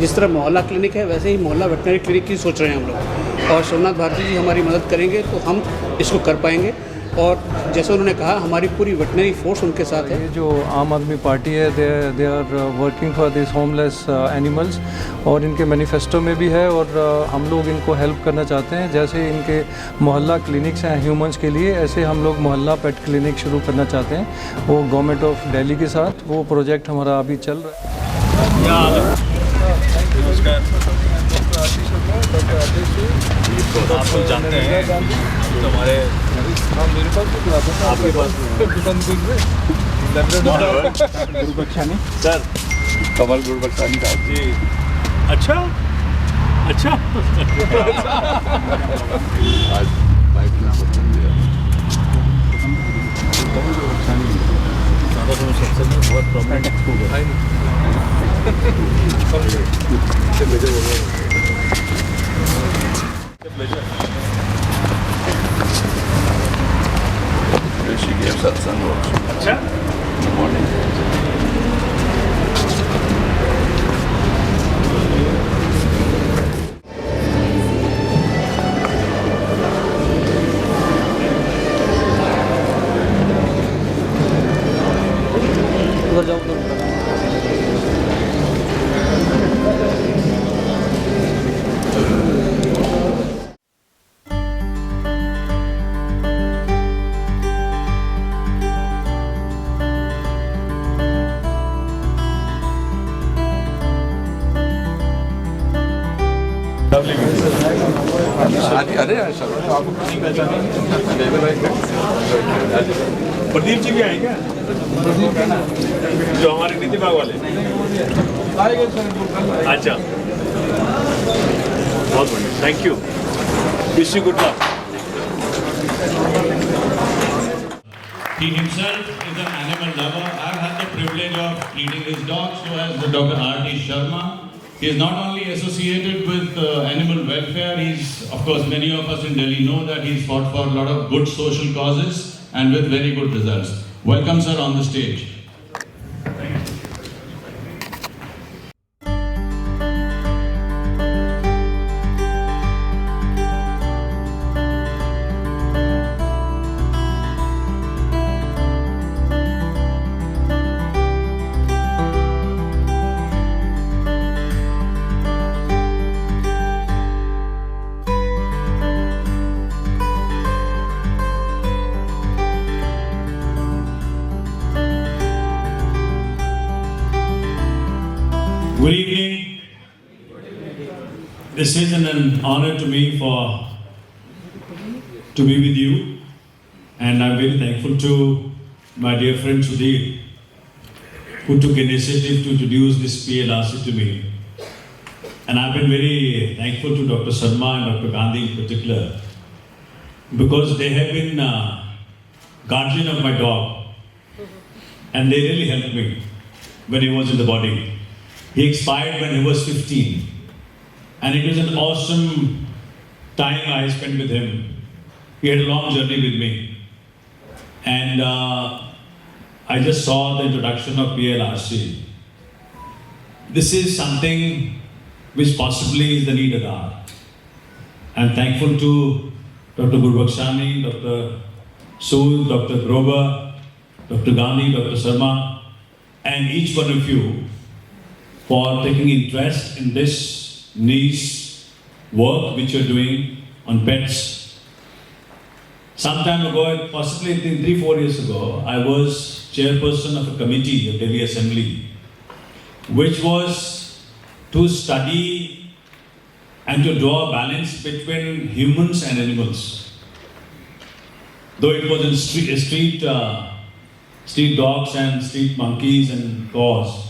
जिस तरह मोहल्ला क्लिनिक है वैसे ही मोहल्ला वेटनरी क्लिनिक की सोच रहे हैं हम लोग, और सोमनाथ भारती जी हमारी मदद करेंगे तो हम इसको कर पाएंगे। और जैसे उन्होंने कहा हमारी पूरी वेटनरी फोर्स उनके साथ है। ये जो आम आदमी पार्टी है they are working for this homeless animals, और इनके मैनिफेस्टो में भी है, और हम लोग इनको हेल्प करना चाहते हैं। जैसे इनके मोहल्ला क्लिनिक्स हैं ह्यूमंस के लिए, ऐसे हम लोग मोहल्ला पेट क्लिनिक शुरू करना चाहते हैं। वो गवर्नमेंट ऑफ दिल्ली के साथ वो प्रोजेक्ट हमारा अभी चल रहा है। नमस्कार। आप लोग जानते हैं हमारे आपके पास गुरबख्शानी सर, कमल गुरबख्शानी साहब जी। अच्छा अच्छा आज बाइक में सबसे बहुत प्रॉब्लम है। She gave satsang also. अच्छा In the morning. उधर जाओ उधर। प्रदीप जी भी आए क्या? जो हमारे नीति विभाग वाले। अच्छा, बहुत बढ़िया, thank you, wish you good luck. He himself is an animal lover. I've had the privilege of treating his dog, so has Dr. R.T. Sharma. He is not only associated with animal welfare, he's, of course, many of us in Delhi know that he's fought for a lot of good social causes and with very good results. Welcome, sir, on the stage. Good evening. This is an honor to me to be with you, and I'm very thankful to my dear friend Sudhir, who took initiative to introduce this PLRC to me. And I've been very thankful to Dr. Sharma and Dr. Gandhi in particular, because they have been guardian of my dog, and they really helped me when he was in the body. He expired when he was 15, and it was an awesome time I spent with him. He had a long journey with me, and I just saw the introduction of PLRC. This is something which possibly is the need of the hour. I'm thankful to Dr. Gurbakshani, Dr. Sood, Dr. Grover, Dr. Gandhi, Dr. Sharma, and each one of you for taking interest in this niche work which you're doing on pets. Some time ago, possibly 3-4 years ago, I was chairperson of a committee of Delhi Assembly, which was to study and to draw a balance between humans and animals. Though it was in street dogs and street monkeys and paws.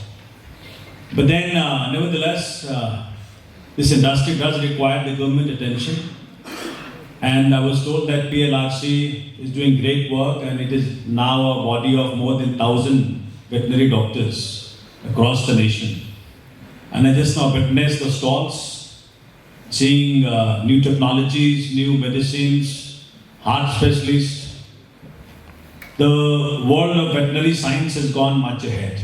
But then, nevertheless, this industry does require the government attention. And I was told that PLRC is doing great work, and it is now a body of more than 1,000 veterinary doctors across the nation. And I just now witnessed the stalls, seeing new technologies, new medicines, heart specialists. The world of veterinary science has gone much ahead.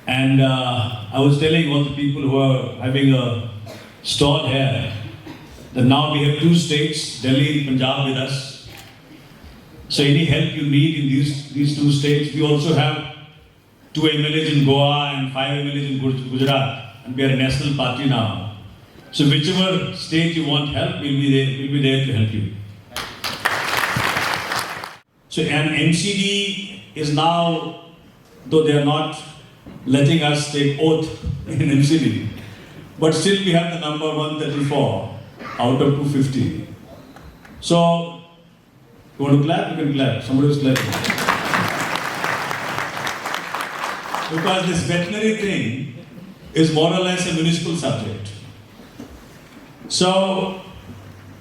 And I was telling all the people who are having a stall here that now we have 2 states, Delhi and Punjab, with us. So any help you need in these 2 states, we also have 2 MLAs in Goa and 5 MLAs in Gujarat, and we are a national party now. So whichever state you want help, we'll be there to help you. So an NCD is now, though they are not letting us take oath in NCD, but still we have the number 134 out of 250. So, you want to clap? You can clap. Somebody is clapping. Because this veterinary thing is more or less a municipal subject. So,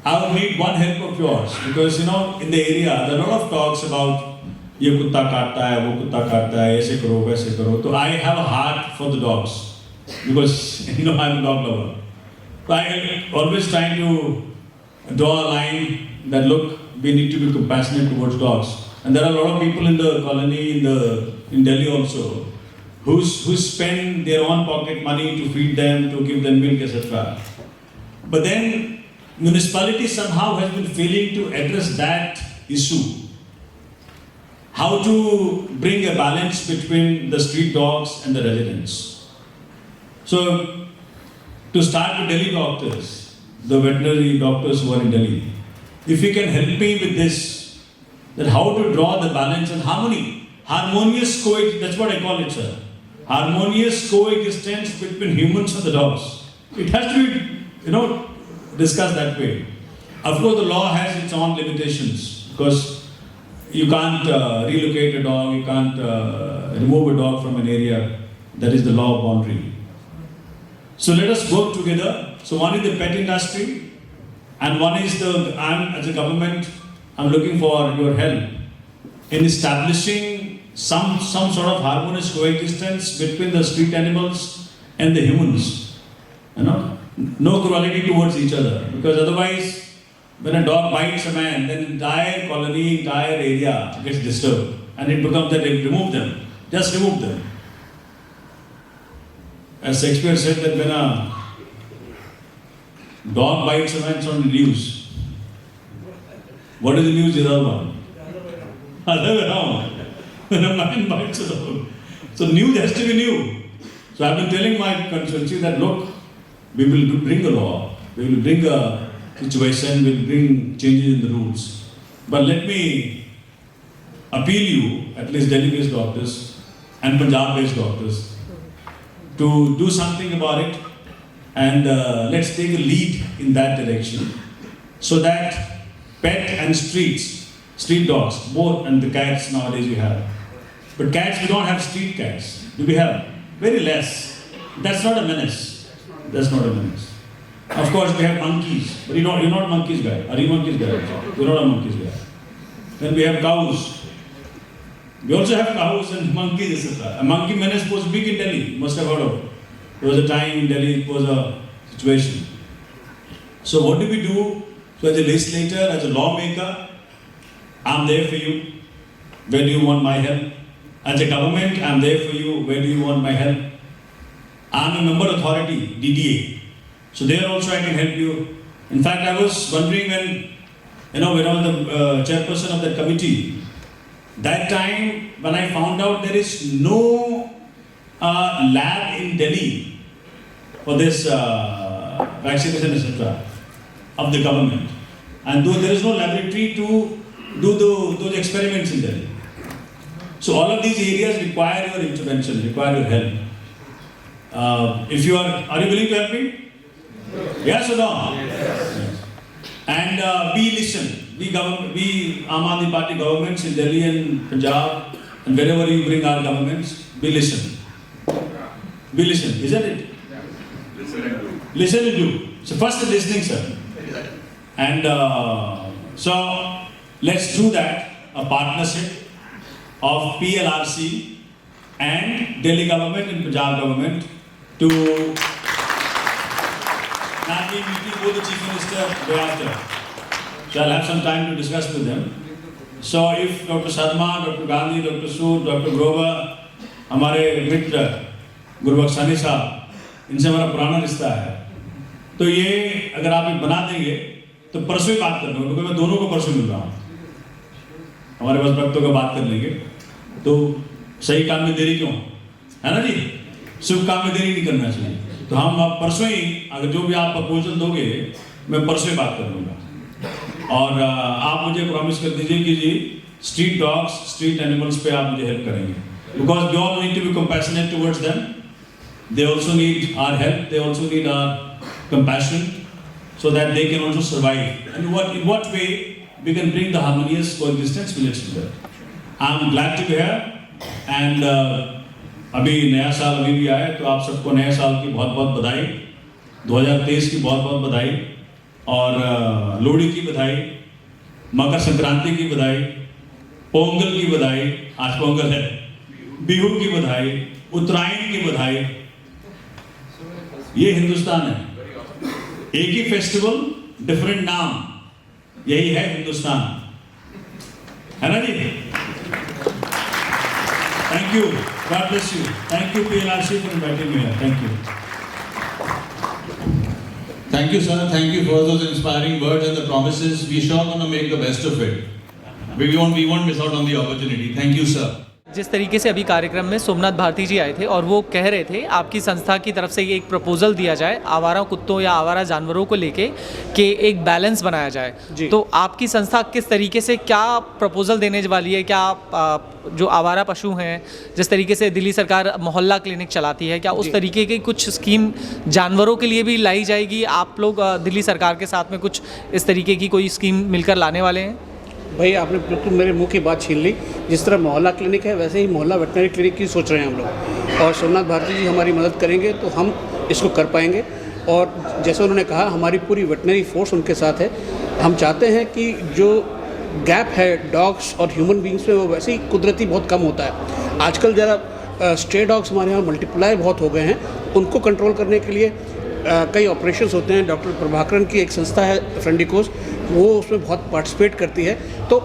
I would need one help of yours, because in the area there are a lot of talks about ये कुत्ता काटता है, वो कुत्ता काटता है, ऐसे करो, वैसे करो. So I have a heart for the dogs, because I'm a dog lover. So I am always trying to draw a line that look, we need to be compassionate towards dogs. And there are a lot of people in the colony, in Delhi also, who spend their own pocket money to feed them, to give them milk, etc. But then municipality somehow has been failing to address that issue. How to bring a balance between the street dogs and the residents. So, to start with Delhi doctors, the veterinary doctors who are in Delhi, if you can help me with this, that how to draw the balance and harmony, harmonious that's what I call it, sir. Harmonious coexistence between humans and the dogs. It has to be, discussed that way. Of course, the law has its own limitations, because you can't relocate a dog, you can't remove a dog from an area. That is the law of boundary. So let us work together. So one is the pet industry, and one is as a government, I'm looking for your help in establishing some sort of harmonious coexistence between the street animals and the humans. No cruelty towards each other, because otherwise, when a dog bites a man, then entire colony, entire area gets disturbed, and it becomes that they remove them. Just remove them. As Shakespeare said that when a dog bites a man, it's on the news. What is the news? The other one. Other way around. When a man bites a dog. So news has to be new. So I've been telling my constituency that look, we will bring a law, we will bring a situation, we will bring changes in the rules. But let me appeal you, at least Delhi-based doctors and Punjab-based doctors, to do something about it, and let's take a lead in that direction, so that pet and street dogs, both, and the cats nowadays we have. But cats, we don't have street cats. Do we have? Very less. That's not a menace. That's not a menace. Of course, we have monkeys, but you're not monkeys guy. Are you monkeys guy? You're not a monkeys guy. Then we have cows. We also have cows and monkeys, etc. A monkey menace was big in Delhi. You must have heard of it. There was a time in Delhi, it was a situation. So what do we do? So as a legislator, as a lawmaker, I'm there for you. Where do you want my help? As a government, I'm there for you. Where do you want my help? I'm a member authority, DDA. So there also I can help you. In fact, I was wondering when I was the chairperson of that committee, that time when I found out there is no lab in Delhi for this vaccination, etc. of the government. And though there is no laboratory to do those experiments in Delhi. So all of these areas require your intervention, require your help. Are you willing to help me? Yes or no? Yes. And we listen. We Aam Aadmi Party governments in Delhi and Punjab, and wherever you bring our governments, we listen. We listen, isn't it? Listen and do. So first the listening, sir. And so let's do that, a partnership of PLRC and Delhi government and Punjab government to I'll be meeting with the Chief Minister day after. So I'll have some time to discuss with them. So if Dr. Sharma, Dr. Gandhi, Dr. Sood, Dr. Grover, हमारे मित्र गुरबख्शानी साहब, इनसे हमारा पुराना रिश्ता है। तो ये अगर आप ये बना देंगे तो परसों ही बात कर लूँगा, क्योंकि मैं दोनों को परसों मिल रहा हूँ। हमारे पास वक्त होगा, बात कर लेंगे। तो सही काम में देरी क्यों, है ना जी? शुभ काम में देरी नहीं करना चाहिए। तो हम आप परसों ही, अगर जो भी आप प्रपोजल दोगे मैं परसों ही बात कर लूँगा। और आप मुझे प्रॉमिस कर दीजिए कि जी स्ट्रीट डॉग्स, स्ट्रीट एनिमल्स पे आप मुझे हेल्प करेंगे, because we all need to be compassionate towards them. They also need our help, they also need our compassion, so that they can also survive. And in what way we can bring the harmonious coexistence village to that. I'm glad to be here, and अभी नया साल अभी भी आया, तो आप सबको नए साल की बहुत बहुत बधाई, 2023 की बहुत बहुत बधाई, और लोहड़ी की बधाई, मकर संक्रांति की बधाई, पोंगल की बधाई, आज पोंगल है, बिहू की बधाई, उत्तरायण की बधाई। ये हिंदुस्तान है, एक ही फेस्टिवल डिफरेंट नाम, यही है हिंदुस्तान, है ना जी? Thank you, God bless you, thank you PLRC for inviting me here, thank you. Thank you, sir. Thank you for those inspiring words and the promises. We sure gonna make the best of it. We won't miss out on the opportunity. Thank you, sir. जिस तरीके से अभी कार्यक्रम में सोमनाथ भारती जी आए थे और वो कह रहे थे आपकी संस्था की तरफ से ये एक प्रपोजल दिया जाए आवारा कुत्तों या आवारा जानवरों को लेके कि एक बैलेंस बनाया जाए। तो आपकी संस्था किस तरीके से क्या प्रपोजल देने वाली है? क्या आप जो आवारा पशु हैं, जिस तरीके से दिल्ली सरकार मोहल्ला क्लिनिक चलाती है, क्या उस तरीके की कुछ स्कीम जानवरों के लिए भी लाई जाएगी? आप लोग दिल्ली सरकार के साथ में कुछ इस तरीके की कोई स्कीम मिलकर लाने वाले हैं? भाई आपने बिल्कुल मेरे मुंह की बात छीन ली। जिस तरह मोहल्ला क्लिनिक है वैसे ही मोहल्ला वेटनरी क्लिनिक की सोच रहे हैं हम लोग, और सोमनाथ भारती जी हमारी मदद करेंगे तो हम इसको कर पाएंगे। और जैसे उन्होंने कहा हमारी पूरी वेटनरी फोर्स उनके साथ है। हम चाहते हैं कि जो गैप है डॉग्स और ह्यूमन बींग्स में वो वैसे ही कुदरती बहुत कम होता है। आजकल ज़रा स्ट्रे डॉग्स हमारे यहाँ मल्टीप्लाई बहुत हो गए हैं, उनको कंट्रोल करने के लिए कई ऑपरेशंस होते हैं। डॉक्टर प्रभाकरन की एक संस्था है फ्रेंडिकोस, वो उसमें बहुत पार्टिसिपेट करती है। तो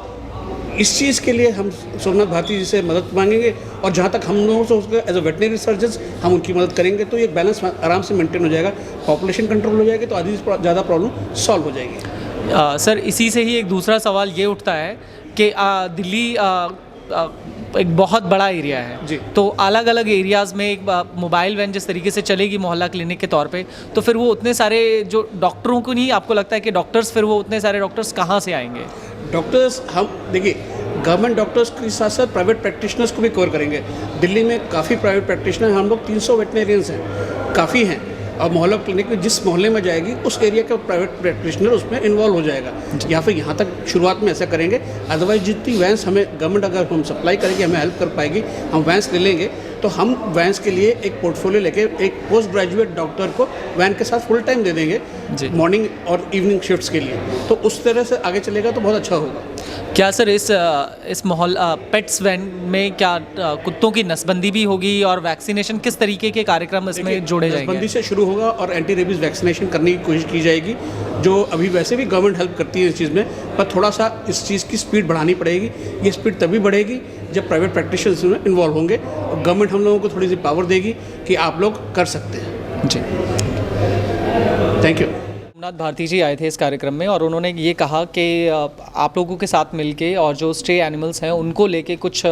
इस चीज़ के लिए हम सोमनाथ भारती जी से मदद मांगेंगे, और जहाँ तक हम लोगों से उसका एज अ वेटनरी सर्जन्स हम उनकी मदद करेंगे, तो ये बैलेंस आराम से मेंटेन हो जाएगा, पॉपुलेशन कंट्रोल हो जाएगी, तो आधी से ज़्यादा प्रॉब्लम सॉल्व हो जाएगी। सर इसी से ही एक दूसरा सवाल ये उठता है कि दिल्ली एक बहुत बड़ा एरिया है जी। तो अलग अलग एरियाज़ में एक मोबाइल वैन जिस तरीके से चलेगी मोहल्ला क्लिनिक के तौर पे, तो फिर वो उतने सारे जो डॉक्टरों को नहीं, आपको लगता है कि डॉक्टर्स, फिर वो उतने सारे डॉक्टर्स कहाँ से आएंगे? डॉक्टर्स हम देखिए गवर्नमेंट डॉक्टर्स के साथ साथ प्राइवेट प्रैक्टिशनर्स को भी कवर करेंगे। दिल्ली में काफ़ी प्राइवेट प्रैक्टिशनर, हम लोग 300 वेटनरियंस हैं, काफ़ी हैं। और मोहल्ला क्लिनिक में जिस मोहल्ले में जाएगी उस एरिया का प्राइवेट प्रैक्टिशनर उसमें इन्वॉल्व हो जाएगा, या फिर यहाँ तक शुरुआत में ऐसा करेंगे। अदरवाइज जितनी वैन्स हमें गवर्नमेंट अगर हम सप्लाई करेगी, हमें हेल्प कर पाएगी, हम वैन्स ले लेंगे, तो हम वैन्स के लिए एक पोर्टफोलियो लेके एक पोस्ट ग्रेजुएट डॉक्टर को वैन के साथ फुल टाइम दे देंगे मॉर्निंग और इवनिंग शिफ्ट्स के लिए। तो उस तरह से आगे चलेगा तो बहुत अच्छा होगा। क्या सर इस मोहल्ला पेट्स वैन में क्या कुत्तों की नसबंदी भी होगी, और वैक्सीनेशन किस तरीके के कार्यक्रम इसमें जोड़े जाएंगे? नसबंदी से शुरू होगा और एंटी रेबीज वैक्सीनेशन करने की कोशिश की जाएगी, जो अभी वैसे भी गवर्नमेंट हेल्प करती है इस चीज़ में, पर थोड़ा सा इस चीज़ की स्पीड बढ़ानी पड़ेगी। ये स्पीड तभी बढ़ेगी जब प्राइवेट प्रैक्टिशनर्स में इन्वॉल्व होंगे, और गवर्नमेंट हम लोगों को थोड़ी सी पावर देगी कि आप लोग कर सकते हैं। जी, थैंक यू। सोमनाथ भारती जी आए थे इस कार्यक्रम में, और उन्होंने ये कहा कि आप लोगों के साथ मिलके और जो स्ट्रे एनिमल्स हैं उनको लेके कुछ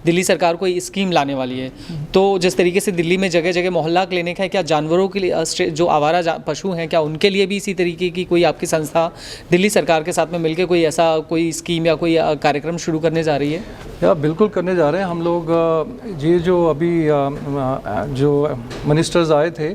दिल्ली सरकार कोई स्कीम लाने वाली है। तो जिस तरीके से दिल्ली में जगह जगह मोहल्ला क्लिनिक है, क्या जानवरों के लिए जो आवारा पशु हैं, क्या उनके लिए भी इसी तरीके की कोई आपकी संस्था दिल्ली सरकार के साथ में मिलकर कोई ऐसा कोई स्कीम या कोई कार्यक्रम शुरू करने जा रही है? या बिल्कुल करने जा रहे हैं हम लोग। ये जो अभी जो मिनिस्टर्स आए थे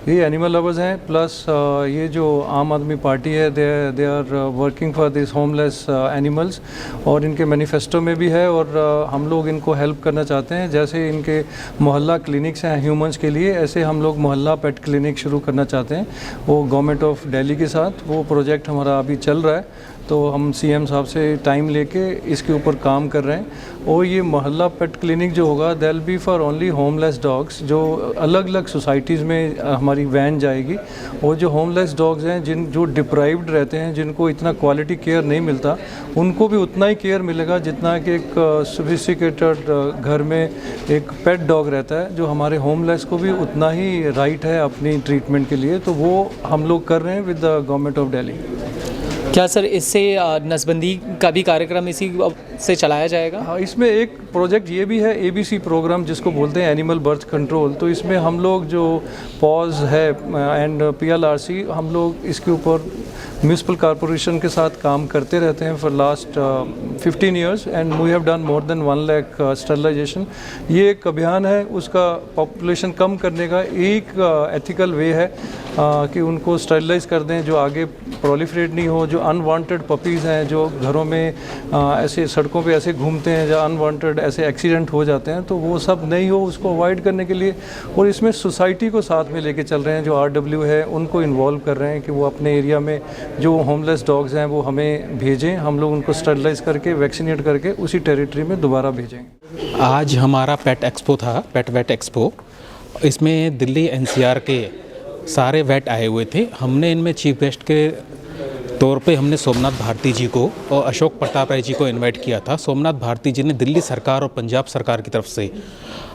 ये एनिमल लवर्स हैं, प्लस ये जो आम आदमी पार्टी है they are working for this homeless animals, और इनके मैनिफेस्टो में भी है, और हम लोग इनको हेल्प करना चाहते हैं। जैसे इनके मोहल्ला क्लिनिक्स हैं ह्यूमंस के लिए, ऐसे हम लोग मोहल्ला पेट क्लिनिक शुरू करना चाहते हैं, वो गवर्नमेंट ऑफ दिल्ली के साथ। वो प्रोजेक्ट हमारा अभी चल रहा है, तो हम सीएम साहब से टाइम लेके इसके ऊपर काम कर रहे हैं। और ये मोहल्ला पेट क्लिनिक जो होगा that'll be for only homeless dogs, जो अलग अलग सोसाइटीज़ में हमारी वैन जाएगी। और जो होमलेस डॉग्स हैं जो डिप्राइव्ड रहते हैं, जिनको इतना क्वालिटी केयर नहीं मिलता, उनको भी उतना ही केयर मिलेगा जितना कि एक सोफिस्टिकेटेड घर में एक पेट डॉग रहता है। जो हमारे होमलेस को भी उतना ही राइट है अपनी ट्रीटमेंट के लिए, तो वो हम लोग कर रहे हैं with the government of Delhi. क्या सर इससे नसबंदी का भी कार्यक्रम इसी से चलाया जाएगा? हाँ, इसमें एक प्रोजेक्ट ये भी है ABC प्रोग्राम, जिसको बोलते हैं एनिमल बर्थ कंट्रोल। तो इसमें हम लोग जो पॉज है एंड PLRC, हम लोग इसके ऊपर म्यूनिसिपल कॉरपोरेशन के साथ काम करते रहते हैं for last 15 years and we have done more than 1 lakh sterilisation. ये एक अभियान है, उसका पॉपुलेशन कम करने का एक एथिकल वे है कि उनको स्टरलाइज कर दें, जो आगे प्रोलिफरेट नहीं हो। जो अनवांटेड पपीज़ हैं जो घरों में ऐसे सड़कों पे ऐसे घूमते हैं, जहाँ अनवांटेड ऐसे एक्सीडेंट हो जाते हैं, तो वो सब नहीं हो, उसको अवॉइड करने के लिए। और इसमें सोसाइटी को साथ में लेके चल रहे हैं, जो RW है उनको इन्वॉल्व कर रहे हैं कि वो अपने एरिया में जो होमलेस डॉग्स हैं वो हमें भेजें, हम लोग उनको स्टरलाइज करके वैक्सीनेट करके उसी टेरिटरी में दोबारा भेजेंगे। आज हमारा पेट एक्सपो था, पेट वेट एक्सपो। इसमें दिल्ली NCR के सारे वेट आए हुए थे। हमने इनमें चीफ गेस्ट के तौर पे हमने सोमनाथ भारती जी को और अशोक प्रताप राय जी को इनवाइट किया था। सोमनाथ भारती जी ने दिल्ली सरकार और पंजाब सरकार की तरफ से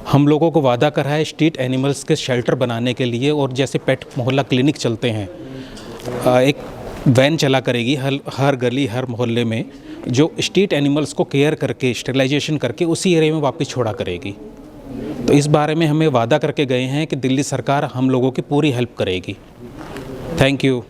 हम लोगों को वादा करा है स्ट्रीट एनिमल्स के शेल्टर बनाने के लिए। और जैसे पेट मोहल्ला क्लिनिक चलते हैं, एक वैन चला करेगी हर गली हर मोहल्ले में, जो स्ट्रीट एनिमल्स को केयर करके स्टरलाइजेशन करके उसी एरिया में वापस छोड़ा करेगी। तो इस बारे में हमें वादा करके गए हैं कि दिल्ली सरकार हम लोगों की पूरी हेल्प करेगी। Thank you.